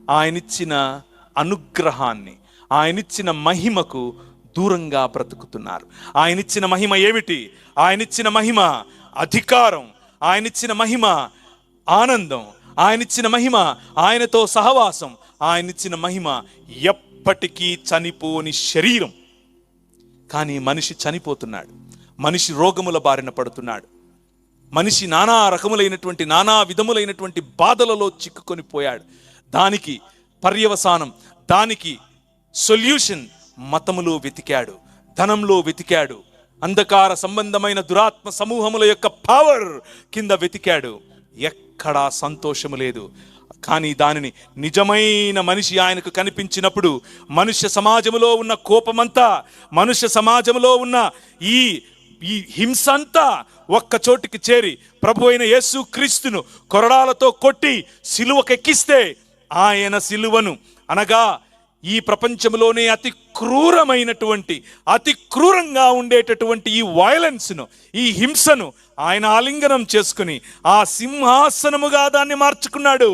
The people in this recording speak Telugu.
ఆయనిచ్చిన అనుగ్రహాన్ని, ఆయనిచ్చిన మహిమకు దూరంగా బ్రతుకుతున్నారు. ఆయనిచ్చిన మహిమ ఏమిటి? ఆయనిచ్చిన మహిమ అధికారం, ఆయనిచ్చిన మహిమ ఆనందం, ఆయనిచ్చిన మహిమ ఆయనతో సహవాసం, ఆయనిచ్చిన మహిమ ఎప్పటికీ చనిపోని శరీరం. కానీ మనిషి చనిపోతున్నాడు, మనిషి రోగముల బారిన పడుతున్నాడు, మనిషి నానా రకములైనటువంటి నానా విధములైనటువంటి బాధలలో చిక్కుకొని పోయాడు. దానికి పర్యవసానం, దానికి సొల్యూషన్ మతములో వెతికాడు, ధనంలో వెతికాడు, అంధకార సంబంధమైన దురాత్మ సమూహముల యొక్క పవర్ కింద వెతికాడు. ఎక్కడా సంతోషము లేదు. కానీ దానిని నిజమైన మనిషి ఆయనకు కనిపించినప్పుడు మనుష్య సమాజములో ఉన్న కోపమంతా, మనుష్య సమాజములో ఉన్న ఈ హింస అంతా ఒక్క చోటికి చేరి ప్రభు అయిన యేసు క్రీస్తును కొరడాలతో కొట్టి సిలువకెక్కిస్తే, ఆయన సిలువను అనగా ఈ ప్రపంచంలోనే అతి క్రూరమైనటువంటి, అతి క్రూరంగా ఉండేటటువంటి ఈ వైలెన్స్ను, ఈ హింసను ఆయన ఆలింగనం చేసుకుని ఆ సింహాసనముగా దాన్ని మార్చుకున్నాడు.